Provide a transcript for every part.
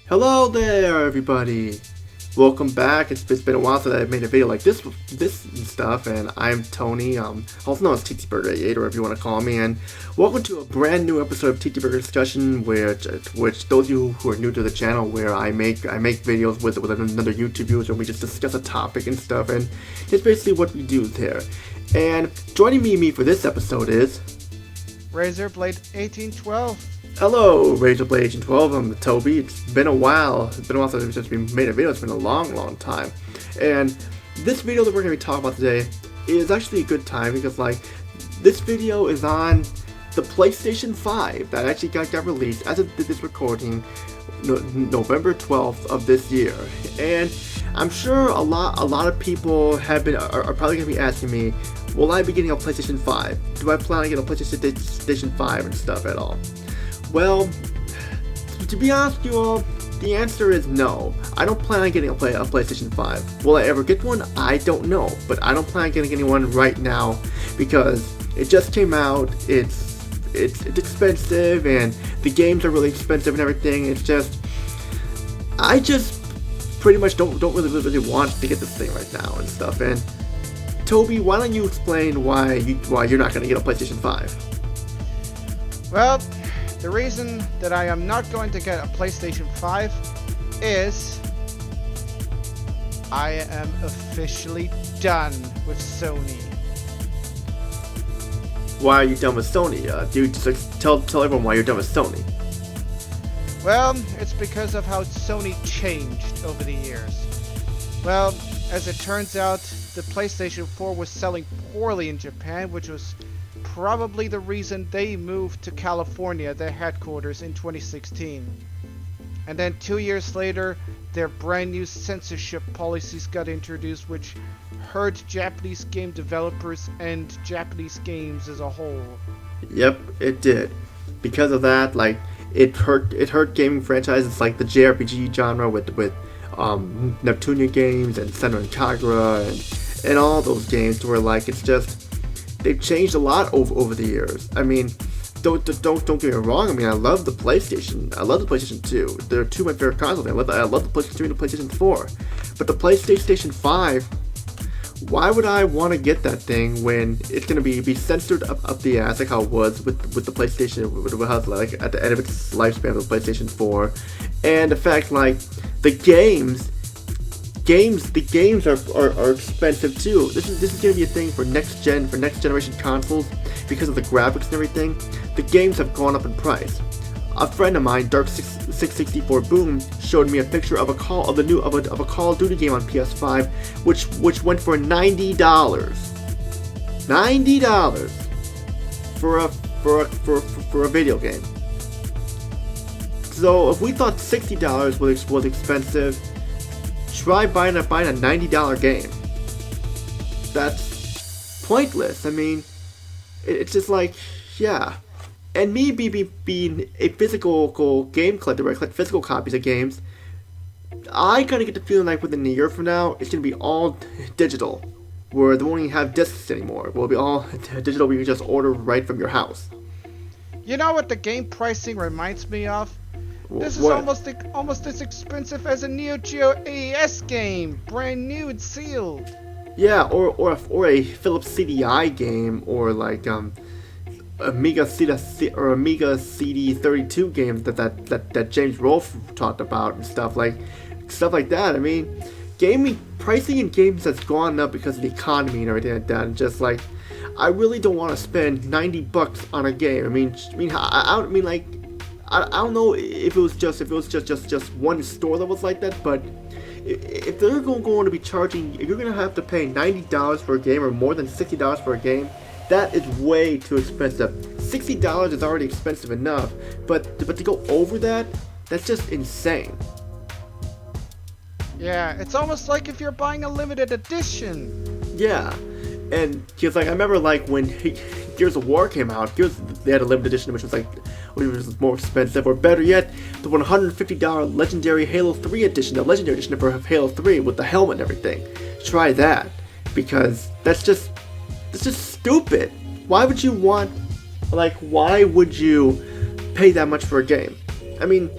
Hello there, everybody. Welcome back. It's been a while since I made a video like this and stuff, and I'm Tony, also known as TTBurger18, or whatever you want to call me, and welcome to a brand new episode of TTBurger Discussion, which those of you who are new to the channel, where I make videos with another YouTube user, and we just discuss a topic and stuff, and it's basically what we do there. And joining me for this episode is Razorblade1812. Hello, Razorblade1812. I'm Toby. It's been a while. It's been a while since we made a video. It's been a long time. And this video that we're going to be talking about today is actually a good time because, this video is on the PlayStation 5 that actually got released as of this recording, November 12th of this year. And I'm sure a lot of people are probably going to be asking me, will I be getting a PlayStation 5? Do I plan on getting a PlayStation 5 and stuff at all? Well, to be honest with you all, the answer is no. I don't plan on getting a PlayStation 5. Will I ever get one? I don't know. But I don't plan on getting anyone right now because it just came out, it's expensive, and the games are really expensive and everything. I just pretty much don't really want to get this thing right now and stuff. And Toby, why don't you explain why you're not going to get a PlayStation 5? Well, the reason that I am not going to get a PlayStation 5 is I am officially done with Sony. Why are you done with Sony? Dude, just tell everyone why you're done with Sony. Well, it's because of how Sony changed over the years. Well, as it turns out, the PlayStation 4 was selling poorly in Japan, which was probably the reason they moved to California, their headquarters, in 2016. And then 2 years later, their brand new censorship policies got introduced, which hurt Japanese game developers and Japanese games as a whole. Yep, it did. Because of that, it hurt gaming franchises like the JRPG genre with Neptunia games and Senran Kagura and all those games where they've changed a lot over the years. I mean, don't get me wrong. I mean, I love the PlayStation. I love the PlayStation 2. They're two of my favorite consoles. I love the PlayStation 2 and the PlayStation 4. But the PlayStation 5, why would I want to get that thing when it's gonna be censored up the ass like how it was with the PlayStation, at the end of its lifespan of the PlayStation 4, and the fact the games are expensive too. This is gonna be a thing for next generation consoles because of the graphics and everything. The games have gone up in price. A friend of mine, Dark664 Boom, showed me a picture of a Call of Duty game on PS5, which went for $90. $90 for a video game. So if we thought $60 was expensive, try buying a $90 game. That's pointless. I mean, it's just yeah. And me being a physical game collector, where I collect physical copies of games, I kind of get the feeling within a year from now, it's going to be all digital, where they won't even have discs anymore. It will be all digital, where you can just order right from your house. You know what the game pricing reminds me of? This is almost as expensive as a Neo Geo AES game, brand new and sealed. Yeah, or a Philips CDI game, or Amiga CD32 game that James Rolfe talked about and stuff like that. I mean, gaming pricing in games has gone up because of the economy and everything like that. And I really don't want to spend $90 on a game. I don't know if it was just one store that was like that, but if they're going to be charging, if you're going to have to pay $90 for a game or more than $60 for a game, that is way too expensive. $60 is already expensive enough, but to go over that's just insane. Yeah, it's almost like if you're buying a limited edition. Yeah, and because I remember when Gears of War came out, they had a limited edition which was more expensive, or better yet, the $150 Legendary Halo 3 edition, the Legendary edition for Halo 3 with the helmet and everything. Try that, because that's just stupid. Why would you pay that much for a game? I mean,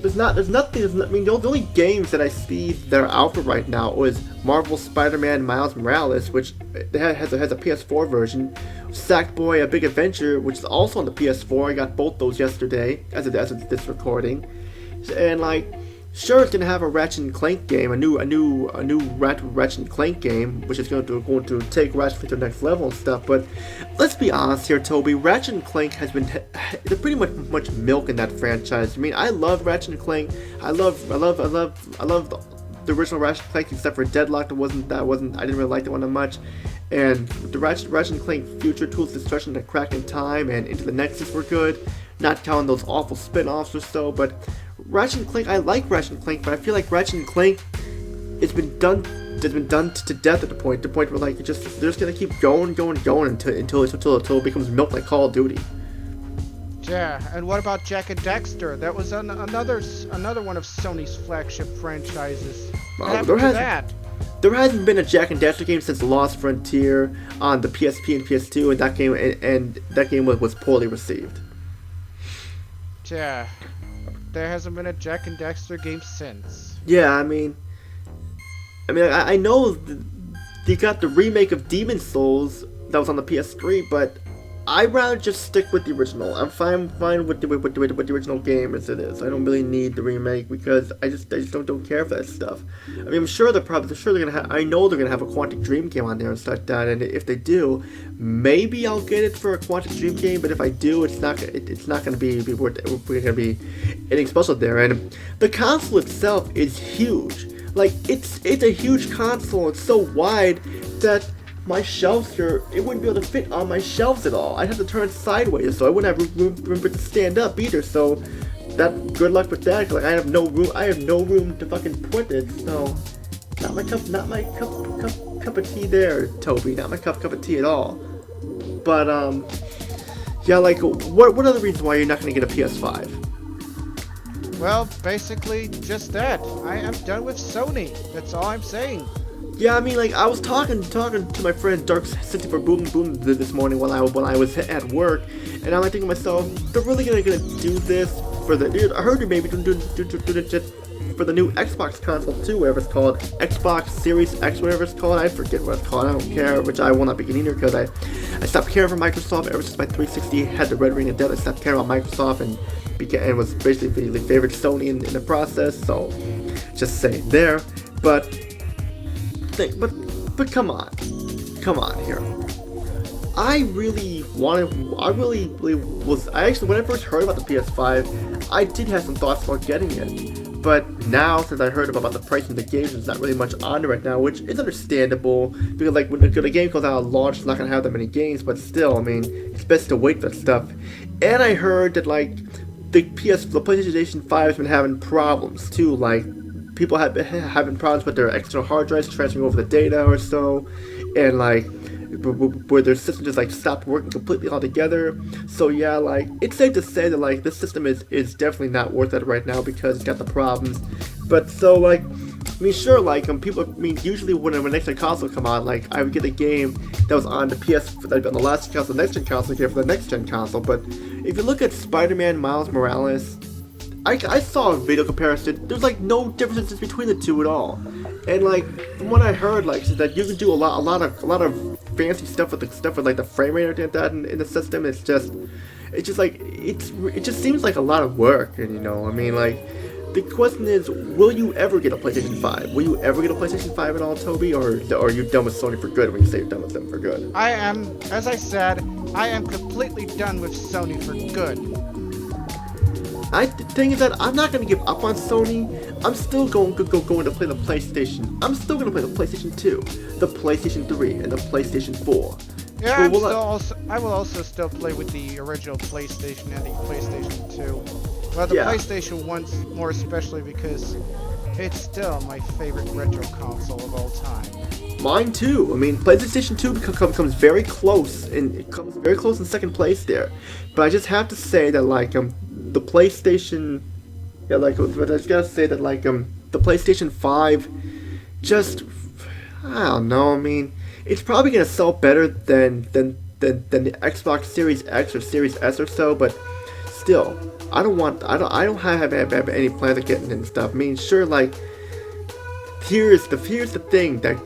there's nothing. I mean, the only games that I see that are out for right now is Marvel Spider-Man Miles Morales, which has a PS4 version. Sackboy: A Big Adventure, which is also on the PS4. I got both those yesterday as of this recording, and like, sure, it's gonna have a Ratchet and Clank game, a new Ratchet and Clank game, which is going to take Ratchet to the next level and stuff. But let's be honest here, Toby. Ratchet and Clank has been they're pretty much milk in that franchise. I mean, I love Ratchet and Clank. I love the original Ratchet and Clank, except for Deadlock. I didn't really like that one that much. And the Ratchet and Clank Future Tools Destruction and Crack in Time and Into the Nexus were good. Not counting those awful spin-offs or so, but Ratchet and Clank, I like Ratchet and Clank, but I feel like Ratchet and Clank has been done to death at the point where like they're just gonna keep going until it becomes milk like Call of Duty. Yeah, and what about Jak and Daxter? That was another one of Sony's flagship franchises. What happened to that? There hasn't been a Jak and Daxter game since Lost Frontier on the PSP and PS2, and that game was poorly received. Yeah, there hasn't been a Jak and Daxter game since. Yeah, I mean, I know they got the remake of Demon Souls that was on the PS3, but I'd rather just stick with the original. I'm fine with the original game as it is. I don't really need the remake because I just don't care for that stuff. I mean, I'm sure they're gonna have. I know they're gonna have a Quantic Dream game on there and stuff like that. And if they do, maybe I'll get it for a Quantic Dream game. But if I do, it's not gonna be worth. We're gonna be anything special there. And the console itself is huge. Like it's a huge console. It's so wide that my shelves here, it wouldn't be able to fit on my shelves at all. I'd have to turn sideways, so I wouldn't have room to stand up either. So that, good luck with that. Like I have no room to fucking put it. So not my cup of tea there, Toby. Not my cup of tea at all. But yeah, like what are the reasons why you're not gonna get a PS5? Well, basically just that. I am done with Sony. That's all I'm saying. Yeah, I mean, like, I was talking to my friend Dark 64 Boom this morning when I was at work, and I'm like thinking to myself, they're really gonna do this for the. Dude, I heard you maybe do for the new Xbox console too, whatever it's called, Xbox Series X, whatever it's called. I forget what it's called. I don't care, which I will not be getting either because I stopped caring for Microsoft ever since my 360 had the red ring of death. I stopped caring about Microsoft and was basically favored Sony in the process. So, just saying there, but come on here. I actually, when I first heard about the PS5, I did have some thoughts about getting it. But now, since I heard about the price of the games, there's not really much on it right now, which is understandable, because like when the game comes out at launch, it's not going to have that many games, but still, I mean, it's best to wait for that stuff. And I heard that like, the PlayStation 5 has been having problems too, like, people have been having problems with their external hard drives transferring over the data or so, and like where their system just like stopped working completely altogether. So yeah, like it's safe to say that like this system is definitely not worth it right now because it's got the problems. But so like, I mean, sure, like usually when the next gen console come out, like I would get a game that was on the on the last console, next gen console here for the next gen console. But if you look at Spider-Man Miles Morales, I saw a video comparison. There's like no differences between the two at all. And like from what I heard, like is that you can do a lot of fancy stuff with like the frame rate and everything like that in the system. It just seems like a lot of work. And you know, I mean, like the question is, will you ever get a PlayStation 5? Will you ever get a PlayStation 5 at all, Toby, or are you done with Sony for good when you say you're done with them for good? I am, as I said, I am completely done with Sony for good. The thing is that I'm not going to give up on Sony. I'm still going to play the PlayStation. I'm still going to play the PlayStation 2, the PlayStation 3, and the PlayStation 4. Yeah, I will also still play with the original PlayStation and the PlayStation 2. Well, the PlayStation 1 more especially because it's still my favorite retro console of all time. Mine too. I mean, PlayStation 2 comes very close, and it comes very close in second place there. But I just have to say that like the PlayStation, but I just gotta say that like the PlayStation 5, just I don't know. I mean, it's probably gonna sell better than the Xbox Series X or Series S or so, but still, I don't have any plans of getting and stuff. I mean, sure, like, here's the thing that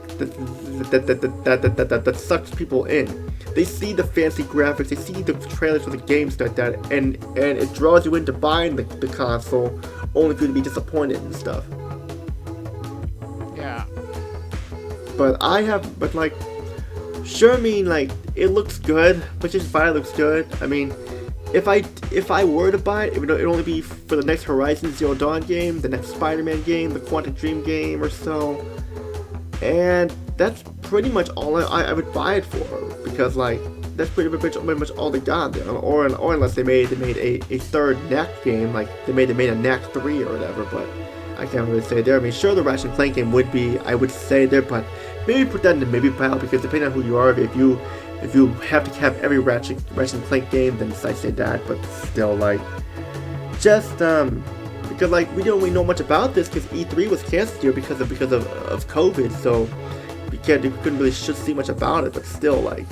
sucks people in. They see the fancy graphics, they see the trailers for the games like that, and it draws you into buying the console, only for you to be disappointed and stuff. Yeah. But like, sure, I mean, like, it looks good. PlayStation 5 looks good. I mean, if I were to buy it, it would only be for the next Horizon Zero Dawn game, the next Spider-Man game, the Quantum Dream game or so. And that's pretty much all I would buy it for, because, like, that's pretty much all they got there. Or unless they made a third Knack game, like they made a Knack 3 or whatever, but I can't really say there. I mean, sure, the Ratchet & Clank game would be, I would say there, but maybe put that in the maybe pile, because depending on who you are, if you have to have every Ratchet & Clank game, then I say that. But still, like, just because, like, we don't really know much about this, because E3 was canceled here because of COVID, so we couldn't really see much about it. But still, like,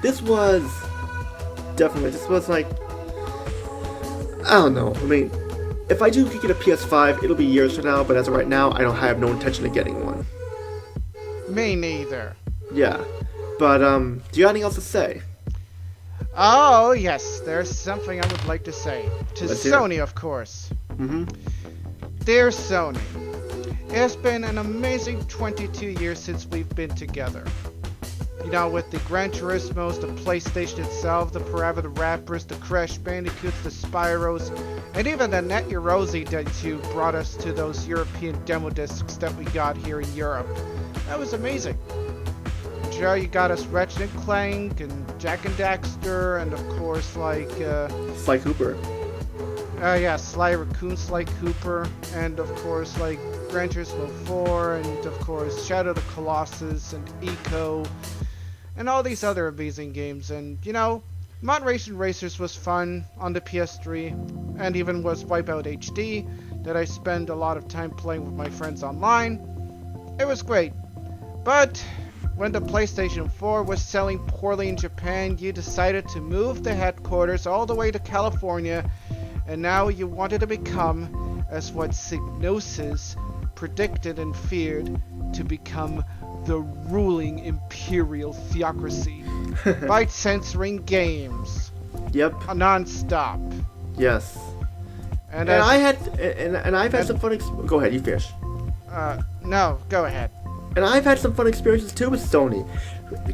this was like, I don't know. I mean, if I do get a PS5, it'll be years from now. But as of right now, I have no intention of getting one. Me neither. Yeah. But, do you have anything else to say? Oh, yes, there's something I would like to say. To Sony, of course. Mm-hmm. Dear Sony, it has been an amazing 22 years since we've been together. You know, with the Gran Turismos, the PlayStation itself, the Forever the Rappers, the Crash Bandicoots, the Spyros, and even the Net Eurosi that you brought us to those European demo discs that we got here in Europe. That was amazing. Sure, you got us Ratchet & Clank and Jak and Daxter, and of course, like, Sly Cooper. Yeah, Sly Raccoon, Sly Cooper, and of course, like, Gran Turismo 4, and of course, Shadow of the Colossus, and Eco, and all these other amazing games. And, you know, Mod Racing Racers was fun on the PS3, and even was Wipeout HD, that I spend a lot of time playing with my friends online. It was great. But when the PlayStation 4 was selling poorly in Japan, you decided to move the headquarters all the way to California, and now you wanted to become, as what Psygnosis predicted and feared, to become the ruling imperial theocracy by censoring games. Yep. Non-stop. Yes. And I've had some fun. Go ahead, you finish. No, go ahead. And I've had some fun experiences too with Sony.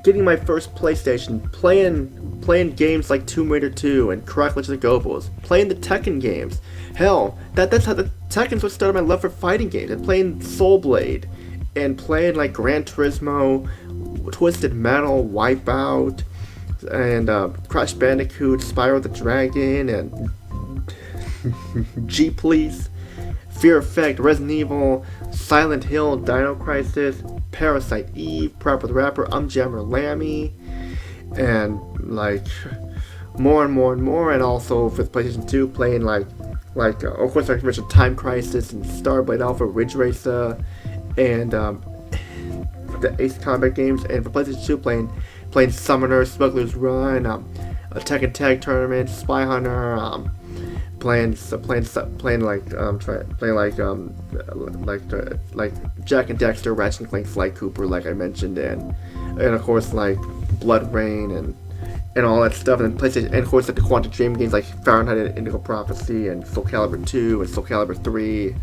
Getting my first PlayStation, playing games like Tomb Raider 2 and Karate Legends of Gobos, playing the Tekken games. Hell, that's how the Tekken's what started my love for fighting games. And playing Soul Blade, and playing like Gran Turismo, Twisted Metal, Wipeout, and Crash Bandicoot, Spyro the Dragon, and G Police, Fear Effect, Resident Evil, Silent Hill, Dino Crisis, Parasite Eve, Proper the Rapper, Jammer Lammy, and like more and more and more. And also for the PlayStation 2, playing like of course I mentioned Time Crisis and Starblade Alpha, Ridge Racer, and the Ace Combat games. And for PlayStation 2, playing Summoner, Smuggler's Run, Tekken Tag Tournament, Spy Hunter, playing like Jak and Daxter, Ratchet & Clank, Sly Cooper, like I mentioned, and of course like Blood Rain and all that stuff. And then PlayStation, and of course like the Quantum Dream games like Fahrenheit and Indigo Prophecy and Soul Calibur 2 and Soul Calibur 3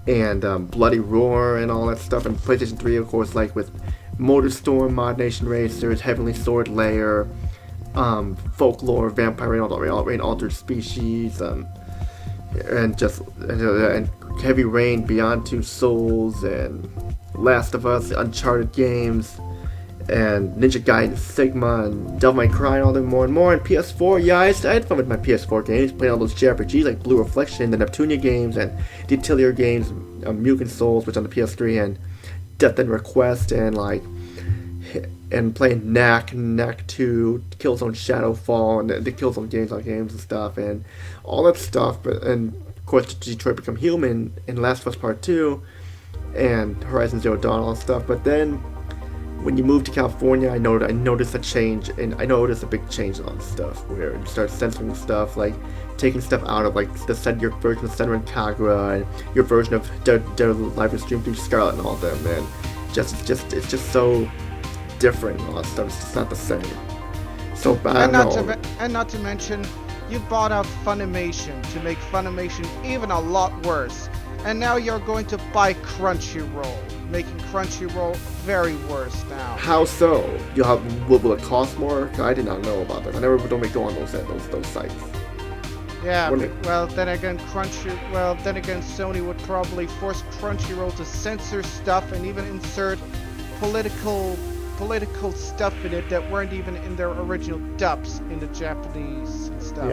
and Bloody Roar and all that stuff. And PlayStation 3, of course, like with Motorstorm, Mod Nation Racers, Heavenly Sword Lair, Folklore, Vampire Rain, Altered Species, and Heavy Rain, Beyond Two Souls, and Last of Us, Uncharted games, and Ninja Gaiden Sigma, and Devil May Cry, and all them more and more. And PS4, yeah, I had fun with my PS4 games, playing all those JRPGs like Blue Reflection, the Neptunia games, and the Atelier games, Mugen Souls, which on the PS3, and Death and Request, and playing Knack 2, Killzone Shadowfall, and the Killzone games and stuff, and all that stuff. But and of course Detroit Become Human, and Last of Us Part 2, and Horizon Zero Dawn, all that stuff. But then when you moved to California, I noticed a change, and I noticed a big change on stuff where you start censoring stuff, like taking stuff out of like your version of Senran Kagura and your version of their live stream through Scarlet and all them, man. It's just so different and all that stuff. It's just not the same. So I don't know. And not to mention, you bought out Funimation to make Funimation even a lot worse, and now you're going to buy Crunchyroll, making Crunchyroll very worse now. How so? Will it cost more? I did not know about that. I never don't go on those sites. Yeah, well then again, Sony would probably force Crunchyroll to censor stuff and even insert political stuff in it that weren't even in their original dubs in the Japanese and stuff.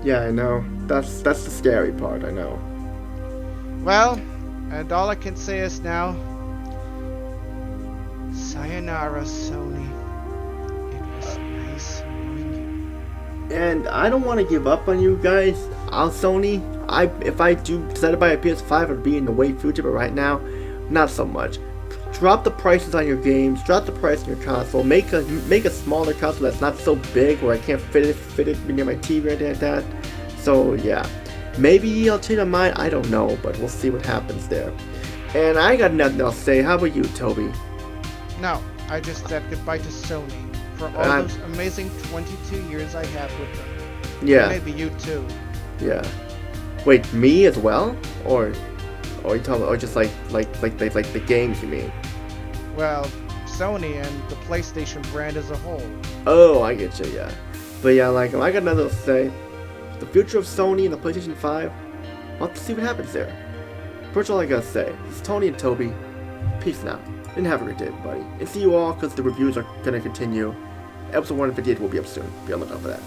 Yeah, I know. That's the scary part. I know. Well, and all I can say is now, sayonara, Sony. It was nice knowing you. And I don't want to give up on you guys. Sony, if I do decide to buy a PS5, it'll be in the way future, but right now, not so much. Drop the prices on your games. Drop the price on your console. Make a smaller console that's not so big where I can't fit it near my TV or anything like that. So yeah, maybe I'll change my mind. I don't know, but we'll see what happens there. And I got nothing else to say. How about you, Toby? No, I just said goodbye to Sony for all those amazing 22 years I have with them. Yeah. And maybe you too. Yeah. Wait, me as well, or you talking, or just like the games you mean? Well, Sony and the PlayStation brand as a whole. Oh, I get you, yeah. But yeah, like, I got nothing else to say. The future of Sony and the PlayStation 5, I'll have to see what happens there. First, all I gotta say is Tony and Toby, peace now, and have a great day, everybody. And see you all, because the reviews are gonna continue. Episode 158 will be up soon. Be on the lookout for that.